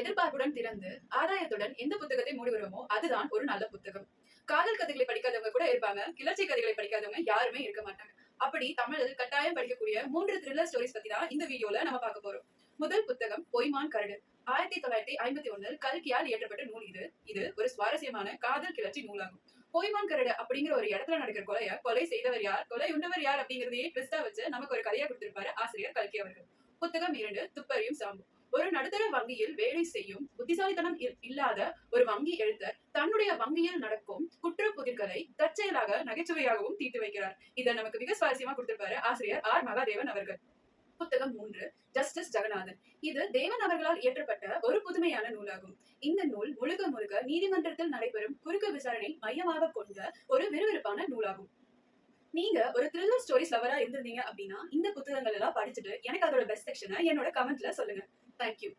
எதிர்பார்ப்புடன் திறந்து ஆதாயத்துடன் எந்த புத்தகத்தை மூடுகிறோமோ அதுதான் ஒரு நல்ல புத்தகம். காதல் கதைகளை படிக்காதவங்க கூட இருப்பாங்க, கிளர்ச்சி கதைகளை படிக்காதவங்க யாருமே இருக்க மாட்டாங்க. அப்படி தமிழில் கட்டாயம் படிக்கக்கூடிய 3 த்ரில்லர் ஸ்டோரிஸ் பத்தி தான் இந்த வீடியோல நம்ம பார்க்க போறோம். முதல் புத்தகம் பொய்மான் கரடு. 1951 கல்கியால் இயற்றப்பட்ட நூல் இது. இது ஒரு சுவாரஸ்யமான காதல் கிளர்ச்சி நூலாகும். பொய்மான் கரடு அப்படிங்கிற ஒரு இடத்துல நடக்கிற கொலை செய்தவர் யார், கொலை உண்டவர் யார் அப்படிங்கறதையே ட்விஸ்டா வச்சு நமக்கு ஒரு கதையா கொடுத்திருப்பாரு ஆசிரியர் கல்கி அவர்கள். புத்தகம் 2 துப்பறியும் சாம்பு. ஒரு நடுத்தர வங்கியில் வேலை செய்யும் புத்திசாலித்தனம் இல்லாத ஒரு வங்கி எழுத்தர் தன்னுடைய வங்கியில் நடக்கும் குற்ற புதிர்களை தற்செயலாக நகைச்சுவையாகவும் தீர்த்து வைக்கிறார். இதை நமக்கு மிக சுவாரஸ்யமா கொடுத்திருப்பாரு ஆசிரியர் ஆர் மகாதேவன் அவர்கள். புத்தகம் 3 ஜஸ்டிஸ் ஜெகநாதன். இது தேவன் அவர்களால் இயற்றப்பட்ட ஒரு புதுமையான நூலாகும். இந்த நூல் முழுக்க முழுக்க நீதிமன்றத்தில் நடைபெறும் குறுக்கு விசாரணை மையமாக கொண்ட ஒரு விறுவிறுப்பான நூலாகும். நீங்க ஒரு த்ரில்லர் ஸ்டோரிஸ் லவரா இருந்திருந்தீங்க அப்படின்னா இந்த புத்தகங்கள் எல்லாம் படிச்சுட்டு எனக்கு அதோட பெஸ்ட் செக்ஷனை என்னோட கமெண்ட்ல சொல்லுங்க. தேங்க்யூ.